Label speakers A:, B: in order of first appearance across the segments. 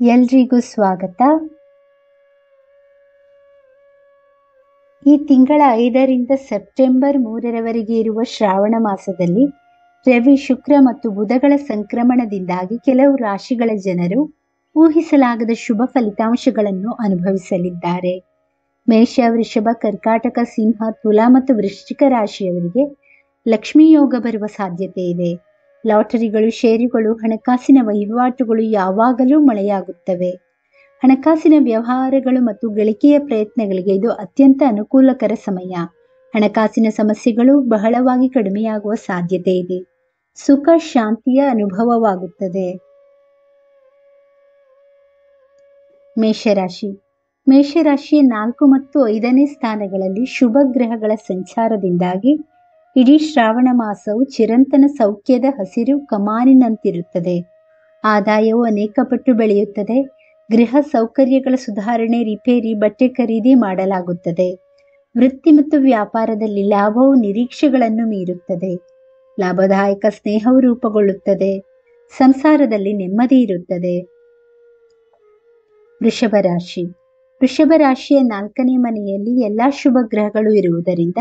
A: ಎಲ್ರಿಗೂ ಸ್ವಾಗತ. ಈ ತಿಂಗಳ 5ರಿಂದ ಸೆಪ್ಟೆಂಬರ್ 3ರವರೆಗೆ ಇರುವ ಶ್ರಾವಣ ಮಾಸದಲ್ಲಿ ರವಿ, ಶುಕ್ರ ಮತ್ತು ಬುಧಗಳ ಸಂಕ್ರಮಣದಿಂದಾಗಿ ಕೆಲವು ರಾಶಿಗಳ ಜನರು ಊಹಿಸಲಾಗದ ಶುಭ ಫಲಿತಾಂಶಗಳನ್ನು ಅನುಭವಿಸಲಿದ್ದಾರೆ. ಮೇಷ, ವೃಷಭ, ಕರ್ಕಾಟಕ, ಸಿಂಹ, ತುಲಾ ಮತ್ತು ವೃಶ್ಚಿಕ ರಾಶಿಯವರಿಗೆ ಲಕ್ಷ್ಮೀ ಯೋಗ ಬರುವ ಸಾಧ್ಯತೆ ಇದೆ. ಲಾಟರಿಗಳು, ಷೇರುಗಳು, ಹಣಕಾಸಿನ ವಹಿವಾಟುಗಳು ಯಾವಾಗಲೂ ಮಳೆಯಾಗುತ್ತವೆ. ಹಣಕಾಸಿನ ವ್ಯವಹಾರಗಳು ಮತ್ತು ಗಳಿಕೆಯ ಪ್ರಯತ್ನಗಳಿಗೆ ಇದು ಅತ್ಯಂತ ಅನುಕೂಲಕರ ಸಮಯ. ಹಣಕಾಸಿನ ಸಮಸ್ಯೆಗಳು ಬಹಳವಾಗಿ ಕಡಿಮೆಯಾಗುವ ಸಾಧ್ಯತೆ ಇದೆ. ಸುಖ ಶಾಂತಿಯ ಅನುಭವವಾಗುತ್ತದೆ. ಮೇಷರಾಶಿ. ಮೇಷರಾಶಿಯ 4 ಮತ್ತು 5ನೇ ಸ್ಥಾನಗಳಲ್ಲಿ ಶುಭ ಗ್ರಹಗಳ ಸಂಚಾರದಿಂದಾಗಿ ಇಡೀ ಶ್ರಾವಣ ಮಾಸವು ಚಿರಂತನ ಸೌಖ್ಯದ ಹಸಿರು ಕಮಾನಿನಂತಿರುತ್ತದೆ. ಆದಾಯವು ಅನೇಕ ಪಟ್ಟು ಬೆಳೆಯುತ್ತದೆ. ಗೃಹ ಸೌಕರ್ಯಗಳ ಸುಧಾರಣೆ, ರಿಪೇರಿ, ಬಟ್ಟೆ ಖರೀದಿ ಮಾಡಲಾಗುತ್ತದೆ. ವೃತ್ತಿ ಮತ್ತು ವ್ಯಾಪಾರದಲ್ಲಿ ಲಾಭವು ನಿರೀಕ್ಷೆಗಳನ್ನು ಮೀರುತ್ತದೆ. ಲಾಭದಾಯಕ ಸ್ನೇಹವು ರೂಪುಗೊಳ್ಳುತ್ತದೆ. ಸಂಸಾರದಲ್ಲಿ ನೆಮ್ಮದಿ ಇರುತ್ತದೆ. ವೃಷಭ ರಾಶಿ. ವೃಷಭ ರಾಶಿಯ 4ನೇ ಮನೆಯಲ್ಲಿ ಎಲ್ಲಾ ಶುಭ ಗ್ರಹಗಳು ಇರುವುದರಿಂದ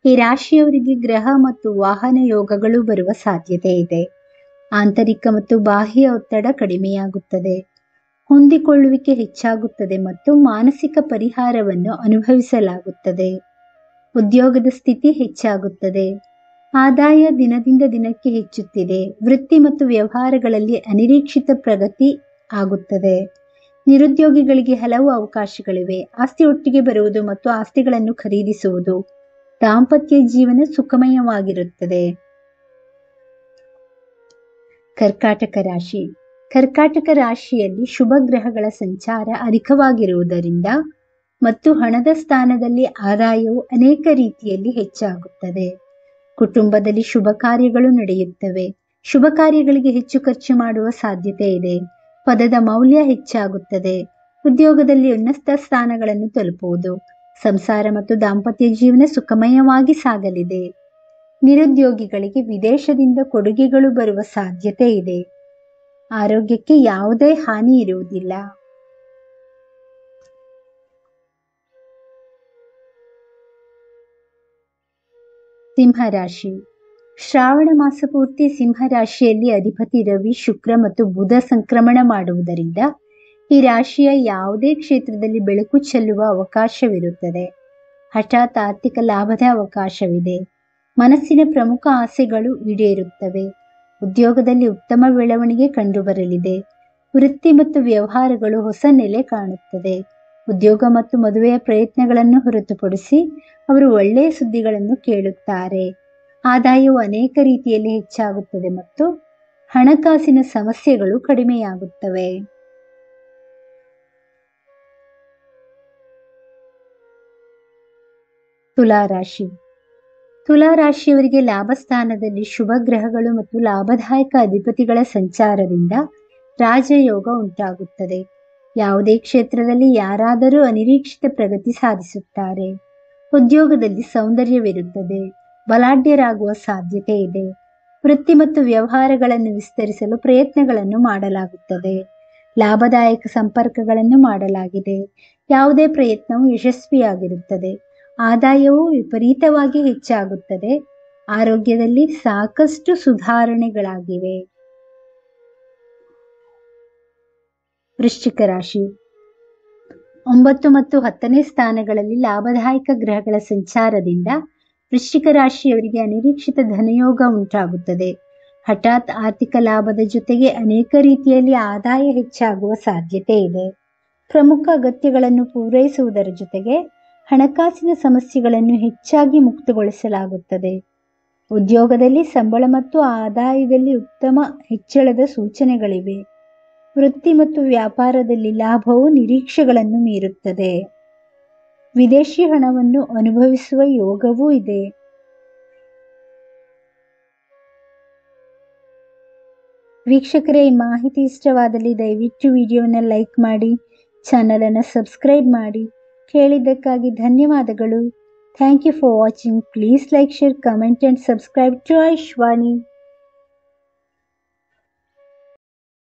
A: ಈ ರಾಶಿಯವರಿಗೆ ಗ್ರಹ ಮತ್ತು ವಾಹನ ಯೋಗಗಳು ಬರುವ ಸಾಧ್ಯತೆ ಇದೆ. ಆಂತರಿಕ ಮತ್ತು ಬಾಹ್ಯ ಒತ್ತಡ ಕಡಿಮೆಯಾಗುತ್ತದೆ. ಹೊಂದಿಕೊಳ್ಳುವಿಕೆ ಹೆಚ್ಚಾಗುತ್ತದೆ ಮತ್ತು ಮಾನಸಿಕ ಪರಿಹಾರವನ್ನು ಅನುಭವಿಸಲಾಗುತ್ತದೆ. ಉದ್ಯೋಗದ ಸ್ಥಿತಿ ಹೆಚ್ಚಾಗುತ್ತದೆ. ಆದಾಯ ದಿನದಿಂದ ದಿನಕ್ಕೆ ಹೆಚ್ಚುತ್ತಿದೆ. ವೃತ್ತಿ ಮತ್ತು ವ್ಯವಹಾರಗಳಲ್ಲಿ ಅನಿರೀಕ್ಷಿತ ಪ್ರಗತಿ ಆಗುತ್ತದೆ. ನಿರುದ್ಯೋಗಿಗಳಿಗೆ ಹಲವು ಅವಕಾಶಗಳಿವೆ. ಆಸ್ತಿ ಒಟ್ಟಿಗೆ ಬರುವುದು ಮತ್ತು ಆಸ್ತಿಗಳನ್ನು ಖರೀದಿಸುವುದು. ದಾಂಪತ್ಯ ಜೀವನ ಸುಖಮಯವಾಗಿರುತ್ತದೆ. ಕರ್ಕಾಟಕ ರಾಶಿ. ಕರ್ಕಾಟಕ ರಾಶಿಯಲ್ಲಿ ಶುಭ ಗ್ರಹಗಳ ಸಂಚಾರ ಅಧಿಕವಾಗಿರುವುದರಿಂದ ಮತ್ತು ಹಣದ ಸ್ಥಾನದಲ್ಲಿ ಆದಾಯವು ಅನೇಕ ರೀತಿಯಲ್ಲಿ ಹೆಚ್ಚಾಗುತ್ತದೆ. ಕುಟುಂಬದಲ್ಲಿ ಶುಭ ಕಾರ್ಯಗಳು ನಡೆಯುತ್ತವೆ. ಶುಭ ಕಾರ್ಯಗಳಿಗೆ ಹೆಚ್ಚು ಖರ್ಚು ಮಾಡುವ ಸಾಧ್ಯತೆ ಇದೆ. ಪದದ ಮೌಲ್ಯ ಹೆಚ್ಚಾಗುತ್ತದೆ. ಉದ್ಯೋಗದಲ್ಲಿ ಉನ್ನತ ಸ್ಥಾನಗಳನ್ನು ತಲುಪುವುದು. ಸಂಸಾರ ಮತ್ತು ದಾಂಪತ್ಯ ಜೀವನ ಸುಖಮಯವಾಗಿ ಸಾಗಲಿದೆ. ನಿರುದ್ಯೋಗಿಗಳಿಗೆ ವಿದೇಶದಿಂದ ಕೊಡುಗೆಗಳು ಬರುವ ಸಾಧ್ಯತೆ ಇದೆ. ಆರೋಗ್ಯಕ್ಕೆ ಯಾವುದೇ ಹಾನಿ ಇರುವುದಿಲ್ಲ. ಸಿಂಹರಾಶಿ. ಶ್ರಾವಣ ಮಾಸ ಪೂರ್ತಿ ಸಿಂಹರಾಶಿಯಲ್ಲಿ ಅಧಿಪತಿ ರವಿ, ಶುಕ್ರ ಮತ್ತು ಬುಧ ಸಂಕ್ರಮಣ ಮಾಡುವುದರಿಂದ ಈ ರಾಶಿಯ ಯಾವುದೇ ಕ್ಷೇತ್ರದಲ್ಲಿ ಬೆಳಕು ಚೆಲ್ಲುವ ಅವಕಾಶವಿರುತ್ತದೆ. ಹಠಾತ್ ಆರ್ಥಿಕ ಲಾಭದ ಅವಕಾಶವಿದೆ. ಮನಸ್ಸಿನ ಪ್ರಮುಖ ಆಸೆಗಳು ಈಡೇರುತ್ತವೆ. ಉದ್ಯೋಗದಲ್ಲಿ ಉತ್ತಮ ಬೆಳವಣಿಗೆ ಕಂಡುಬರಲಿದೆ. ವೃತ್ತಿ ಮತ್ತು ವ್ಯವಹಾರಗಳು ಹೊಸ ನೆಲೆ ಕಾಣುತ್ತದೆ. ಉದ್ಯೋಗ ಮತ್ತು ಮದುವೆಯ ಪ್ರಯತ್ನಗಳನ್ನು ಹೊರತುಪಡಿಸಿ ಅವರು ಒಳ್ಳೆಯ ಸುದ್ದಿಗಳನ್ನು ಕೇಳುತ್ತಾರೆ. ಆದಾಯವು ಅನೇಕ ರೀತಿಯಲ್ಲಿ ಹೆಚ್ಚಾಗುತ್ತದೆ ಮತ್ತು ಹಣಕಾಸಿನ ಸಮಸ್ಯೆಗಳು ಕಡಿಮೆಯಾಗುತ್ತವೆ. ತುಲಾರಾಶಿ. ತುಲಾರಾಶಿಯವರಿಗೆ ಲಾಭ ಸ್ಥಾನದಲ್ಲಿ ಶುಭ ಗ್ರಹಗಳು ಮತ್ತು ಲಾಭದಾಯಕ ಅಧಿಪತಿಗಳ ಸಂಚಾರದಿಂದ ರಾಜಯೋಗ ಉಂಟಾಗುತ್ತದೆ. ಯಾವುದೇ ಕ್ಷೇತ್ರದಲ್ಲಿ ಯಾರಾದರೂ ಅನಿರೀಕ್ಷಿತ ಪ್ರಗತಿ ಸಾಧಿಸುತ್ತಾರೆ. ಉದ್ಯೋಗದಲ್ಲಿ ಸೌಂದರ್ಯವಿರುತ್ತದೆ. ಬಲಾಢ್ಯರಾಗುವ ಸಾಧ್ಯತೆ ಇದೆ. ವೃತ್ತಿ ಮತ್ತು ವ್ಯವಹಾರಗಳನ್ನು ವಿಸ್ತರಿಸಲು ಪ್ರಯತ್ನಗಳನ್ನು ಮಾಡಲಾಗುತ್ತದೆ. ಲಾಭದಾಯಕ ಸಂಪರ್ಕಗಳನ್ನು ಮಾಡಲಾಗಿದೆ. ಯಾವುದೇ ಪ್ರಯತ್ನವು ಯಶಸ್ವಿಯಾಗಿರುತ್ತದೆ. ಆದಾಯವು ವಿಪರೀತವಾಗಿ ಹೆಚ್ಚಾಗುತ್ತದೆ. ಆರೋಗ್ಯದಲ್ಲಿ ಸಾಕಷ್ಟು ಸುಧಾರಣೆಗಳಾಗಿವೆ. ವೃಶ್ಚಿಕ ರಾಶಿ. 9 ಮತ್ತು 10ನೇ ಸ್ಥಾನಗಳಲ್ಲಿ ಲಾಭದಾಯಕ ಗ್ರಹಗಳ ಸಂಚಾರದಿಂದ ವೃಶ್ಚಿಕ ರಾಶಿಯವರಿಗೆ ಅನಿರೀಕ್ಷಿತ ಧನಯೋಗ ಉಂಟಾಗುತ್ತದೆ. ಹಠಾತ್ ಆರ್ಥಿಕ ಲಾಭದ ಜೊತೆಗೆ ಅನೇಕ ರೀತಿಯಲ್ಲಿ ಆದಾಯ ಹೆಚ್ಚಾಗುವ ಸಾಧ್ಯತೆ ಇದೆ. ಪ್ರಮುಖ ಅಗತ್ಯಗಳನ್ನು ಪೂರೈಸುವುದರ ಜೊತೆಗೆ ಹಣಕಾಸಿನ ಸಮಸ್ಯೆಗಳನ್ನು ಹೆಚ್ಚಾಗಿ ಮುಕ್ತಗೊಳಿಸಲಾಗುತ್ತದೆ. ಉದ್ಯೋಗದಲ್ಲಿ ಸಂಬಳ ಮತ್ತು ಆದಾಯದಲ್ಲಿ ಉತ್ತಮ ಹೆಚ್ಚಳದ ಸೂಚನೆಗಳಿವೆ. ವೃತ್ತಿ ಮತ್ತು ವ್ಯಾಪಾರದಲ್ಲಿ ಲಾಭವು ನಿರೀಕ್ಷೆಗಳನ್ನು ಮೀರುತ್ತದೆ. ವಿದೇಶಿ ಹಣವನ್ನು ಅನುಭವಿಸುವ ಯೋಗವೂ ಇದೆ. ವೀಕ್ಷಕರೇ, ಈ ಮಾಹಿತಿ ಇಷ್ಟವಾದಲ್ಲಿ ದಯವಿಟ್ಟು ವಿಡಿಯೋನ ಲೈಕ್ ಮಾಡಿ, ಚಾನಲನ್ನು ಸಬ್ಸ್ಕ್ರೈಬ್ ಮಾಡಿ. ಕೇಳಿದ್ದಕ್ಕಾಗಿ ಧನ್ಯವಾದಗಳು. Thank you for watching. Please like, share, comment and subscribe to ಐಶ್ವಾನಿ.